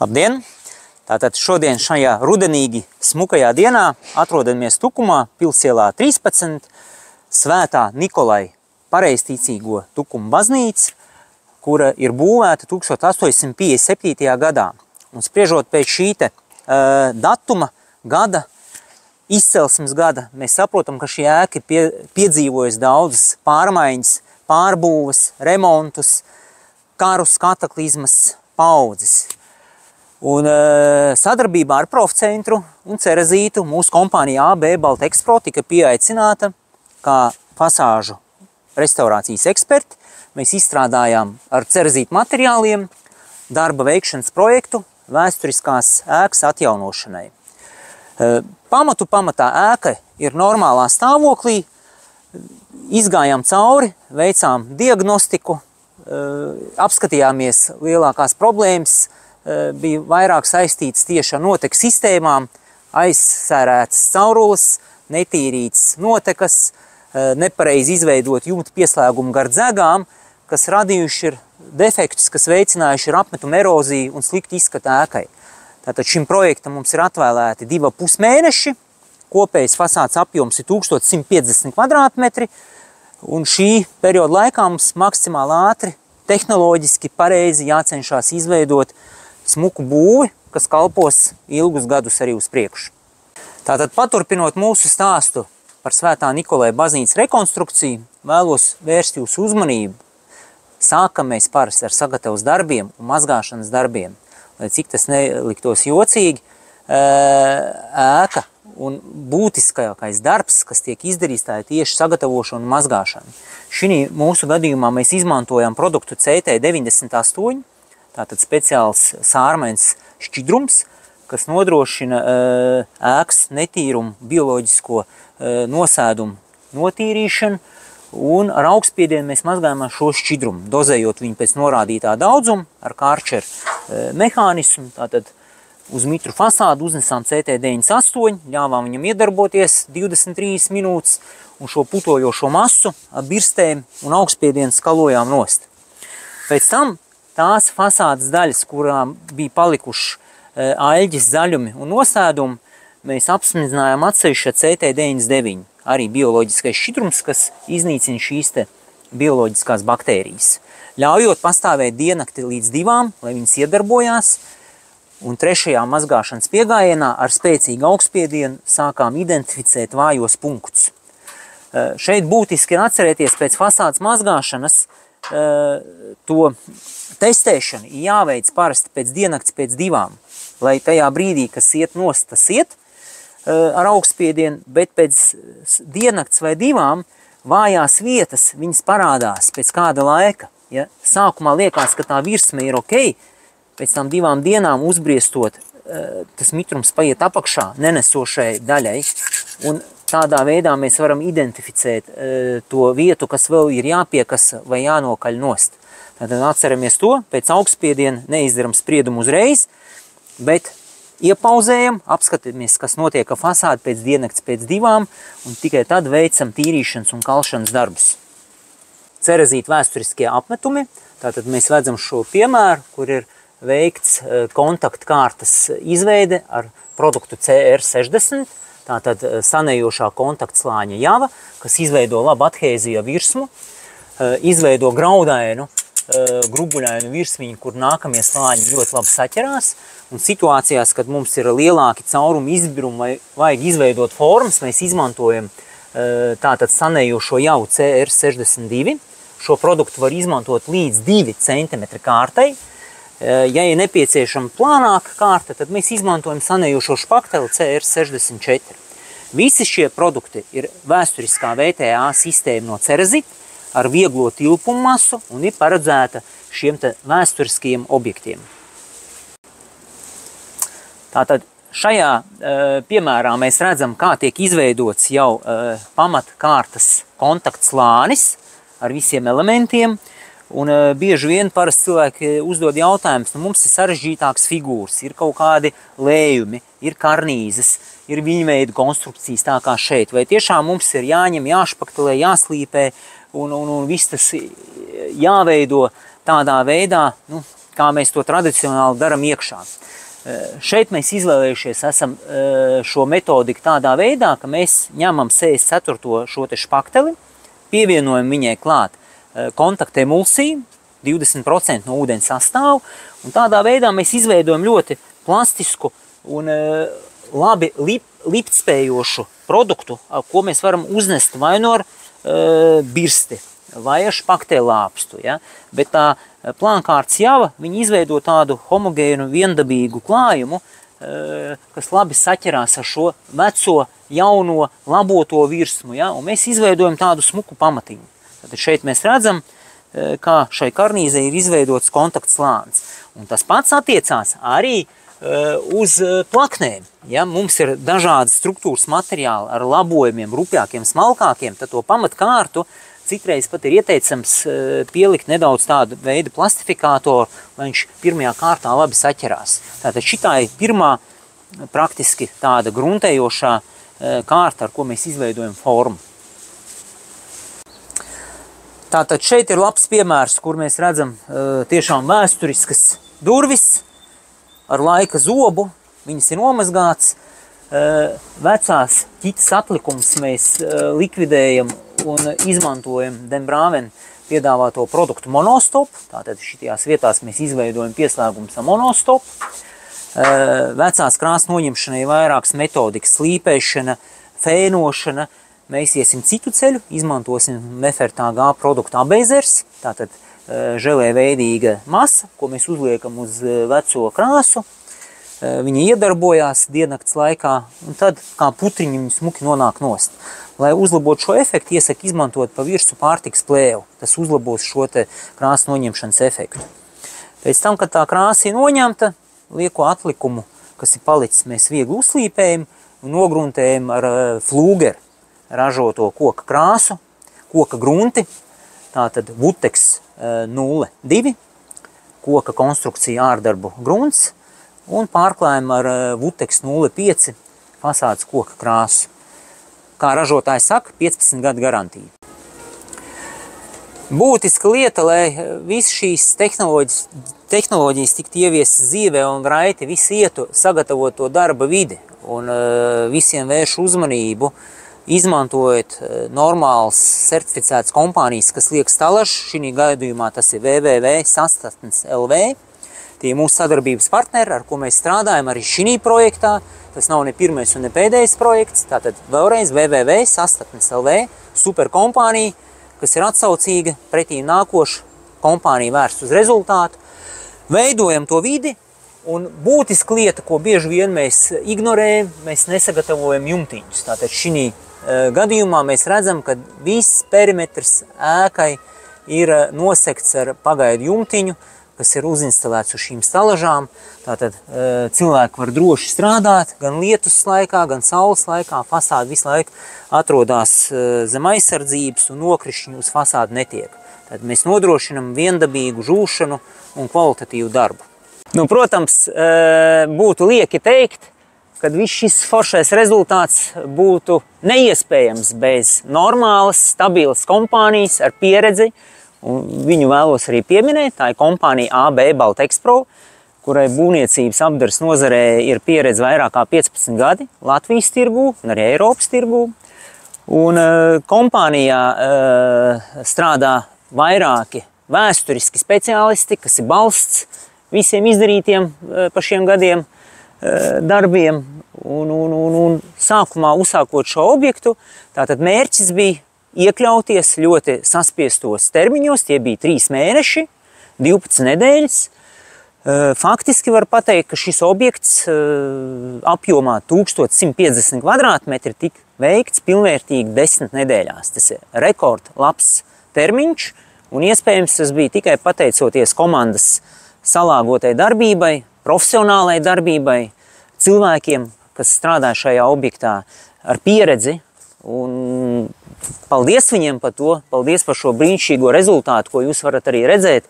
Labdien! Tātad šodien šajā rudenīgi smukajā dienā atrodamies Tukumā, Pilsielā 13, Svētā Nikolai pareizticīgo Tukuma baznīca, kura ir būvēta 1857. gadā. Un spriežot pēc šī datuma, gada, izcelsmes gada, mēs saprotam, ka šī ēka ir piedzīvojusi daudzas pārmaiņas, pārbūves, remontus, karus, kataklizmas, paudzes. Un sadarbībā ar Profcentru un Cerezītu mūsu kompānija AB Baltexpro tika pieaicināta kā fasāžu restaurācijas eksperti. Mēs izstrādājām ar Cerezītu materiāliem darba veikšanas projektu vēsturiskās ēkas atjaunošanai. Pamatā ēka ir normālā stāvoklī, izgājām cauri, veicām diagnostiku, apskatījāmies lielākās problēmas, bija vairāk saistīts tieši ar noteku sistēmām, aizsērētas caurules, netīrītas notekas, nepareizi izveidot jumta pieslēgumu gar dzegām, kas radījuši ir defektus, kas veicinājuši ir apmetuma eroziju un slikti izskatu ēkai. Tātad šim projektam mums ir atvēlēti 2,5 mēneši, kopējs fasādes apjoms ir 1150 kvadrātmetri, un šī perioda laikā mums maksimāli ātri, tehnoloģiski pareizi jācenšas izveidot smuku būvi, kas kalpos ilgus gadus arī uz priekšu. Tātad, paturpinot mūsu stāstu par Svētā Nikolai baznīcas rekonstrukciju, vēlos vērst jūsu uzmanību. Sākam mēs parasti ar sagatavas darbiem un mazgāšanas darbiem. Lai cik tas neliktos jocīgi, ēka un būtiskākais darbs, kas tiek izdarīts, tā ir tieši sagatavošana un mazgāšana. Šī mūsu gadījumā mēs izmantojam produktu CT98, tātad speciāls sārmains šķidrums, kas nodrošina ēkas netīrumu, bioloģisko nosēdumu notīrīšanu, un ar augstspiedienu mēs mazgājam šo šķidrumu, dozējot viņu pēc norādītā daudzuma ar Karčeru mehānismu. Tātad uz mitru fasādu uznesām CT98, ļāvām viņam iedarboties 23 minūtes, un šo putojošo masu ar birstēm un augstspiedienu skalojām nost. Pēc tam tās fasādes daļas, kurām bija palikuši aļģis, zaļumi un nosēdumi, mēs apsmidzinājām atsevišķi ar CT99, arī bioloģiskais šķidrums, kas iznīcina šīs bioloģiskās baktērijas. Ļaujot pastāvēt diennakti līdz 2, lai viņas iedarbojās, un 3. mazgāšanas piegājienā ar spēcīgu augstspiedienu sākām identificēt vājos punktus. Šeit būtiski ir atcerēties pēc fasādes mazgāšanas, to testēšana ir jāveic parasti pēc diennakts pēc 2, lai tajā brīdī, kas iet nost, tas iet ar augstspiedienu, bet pēc diennakts vai 2 vājās vietas viņas parādās pēc kāda laika. Ja sākumā liekas, ka tā virsme ir ok, pēc tam 2 dienām uzbriestot, tas mitrums paiet apakšā nenesošai daļai, un tādā veidā mēs varam identificēt to vietu, kas vēl ir jāpiekasa vai jānokaļ nost. Tātad atceramies to, pēc augstspiediena neizdaram spriedumu uzreiz, bet iepauzējam, apskatāmies, kas notiek ar fasādi pēc diennakts pēc 2, un tikai tad veicam tīrīšanas un kalšanas darbus. Cerezīta vēsturiskie apmetumi, tātad mēs redzam šo piemēru, kur ir veikts kontaktkārtas izveide ar produktu CR60, tātad sanējošā kontaktslāņa java, kas izveido labu adhēziju virsmu, izveido graudainu, grubuļainu virsmiņu, kur nākamie slāņi ļoti labi saķerās, un situācijās, kad mums ir lielāki caurumi izbirumi vai vajag izveidot formas, mēs izmantojam tātad sanējošo javu CR62. Šo produktu var izmantot līdz 2 cm kārtai. Ja ir nepieciešama plānāka kārta, tad mēs izmantojam sanējošo špakteli CR64. Visi šie produkti ir vēsturiskā VTA sistēma no Cerezita ar vieglo tilpumu masu un ir paredzēta šiem vēsturiskajiem objektiem. Tātad šajā piemērā mēs redzam, kā tiek izveidots jau pamatkārtas kontaktslānis ar visiem elementiem. Un bieži vien parasti cilvēki uzdod jautājumus, mums ir sarežģītāks figūras, ir kaut kādi lējumi, ir karnīzes, ir viļņveida konstrukcijas tā kā šeit. Vai tiešām mums ir jāņem, jāšpaktelē, jāslīpē un viss tas jāveido tādā veidā, kā mēs to tradicionāli daram iekšā. Šeit mēs izvēlējušies esam šo metodiku tādā veidā, ka mēs ņemam 64. šo te špakteli, pievienojam viņai klāt kontakta emulsiju, 20% no ūdens sastāvu, un tādā veidā mēs izveidojam ļoti plastisku un labi liptspējošu produktu, ko mēs varam uznest vai no ar birsti, vai ar špaktelāpstu. Ja? Bet tā plānkārtas java, viņi izveido tādu homogēnu, viendabīgu klājumu, kas labi saķerās ar šo veco, jauno, laboto virsmu. Ja? Un mēs izveidojam tādu smuku pamatiņu. Tad šeit mēs redzam, kā šai karnīzei ir izveidots kontaktslānis. Un tas pats attiecās arī uz plaknēm. Ja mums ir dažādi struktūras materiāli ar labojumiem, rupjākiem, smalkākiem, tad to pamatkārtu citreiz pat ir ieteicams pielikt nedaudz tādu veidu plastifikātoru, lai viņš pirmajā kārtā labi saķerās. Tātad šitā ir pirmā praktiski tāda gruntējošā kārta, ar ko mēs izveidojam formu. Tātad šeit ir labs piemērs, kur mēs redzam tiešām vēsturiskas durvis ar laika zobu, viņas ir nomazgāts, vecās ķitas atlikumus mēs likvidējam un izmantojam Dembrāven piedāvāto produktu monostop, tātad šitās vietās mēs izveidojam pieslēgumus ar monostop. Vecās krāsas noņemšanai vairākas metodikas, slīpēšana, fēnošana. Mēs iesim citu ceļu, izmantosim Mefertā produktu abeizers, tātad želē veidīga masa, ko mēs uzliekam uz veco krāsu. Viņa iedarbojās diennakts laikā, un tad kā putriņi viņi smuki nonāk nost. Lai uzlabotu šo efektu, iesaku izmantot pa virsu pārtikas plēvu. Tas uzlabos šo te krāsas noņemšanas efektu. Pēc tam, kad tā krāsa ir noņemta, lieko atlikumu, kas ir palicis, mēs viegli uzslīpējam un nogruntējam ar flūgeru ražoto koka krāsu, koka grunti, tātad Vutex 02, koka konstrukcija ārdarbu grunts un pārklājam ar Vutex 05 fasādes koka krāsu. Kā ražotājs saka, 15 gadu garantija. Būtiska lieta, lai visi šīs tehnoloģijas tiktu ieviestas dzīvē un raiti visi ietu sagatavot to darba vidi un visiem vērš uzmanību, izmantojot normāls certificētas kompānijas, kas liek stalažu. Šī gadījumā tas ir www.sastatnes.lv. Tie ir mūsu sadarbības partneri, ar ko mēs strādājam arī šī projektā. Tas nav ne pirmais un ne pēdējais projekts. Tātad vēlreiz www.sastatnes.lv. Super kompānija, kas ir atsaucīga, pretī nākoša kompānija vērst uz rezultātu. Veidojam to vidi. Un būtiska lieta, ko bieži vien mēs ignorējam, mēs nesagatavojam jumtiņus. Tātad šī gadījumā mēs redzam, ka viss perimetrs ēkai ir nosekts ar pagaidu jumtiņu, kas ir uzinstalēts uz šīm stalažām. Tātad cilvēki var droši strādāt gan lietus laikā, gan saules laikā. Fasāde visu laiku atrodas zem aizsardzības un nokrišņi uz fasādi netiek. Tad mēs nodrošinam viendabīgu žūšanu un kvalitatīvu darbu. Nu, protams, būtu lieki teikt, kad viss šis foršais rezultāts būtu neiespējams bez normālas, stabilas kompānijas ar pieredzi, un viņu vēlos arī pieminēt. Tā ir kompānija AB Baltexpro, kurai būvniecības apdares nozarē ir pieredze vairāk kā 15 gadi Latvijas tirgū un arī Eiropas tirgū. Un kompānijā strādā vairāki vēsturiski speciālisti, kas ir balsts visiem izdarītiem pa šiem gadiem darbiem. Un sākumā uzsākot šo objektu, tātad mērķis bija iekļauties ļoti saspiestos termiņos, tie bija 3 mēneši, 12 nedēļas. Faktiski var pateikt, ka šis objekts apjomā 1150 kvadrātmetri tika veikts pilnvērtīgi 10 nedēļās. Tas ir rekord labs termiņš, un iespējams tas bija tikai pateicoties komandas salāgotai darbībai, profesionālai darbībai, cilvēkiem, kas strādā šajā objektā ar pieredzi, un paldies viņiem par to, paldies par šo brīnišķīgo rezultātu, ko jūs varat arī redzēt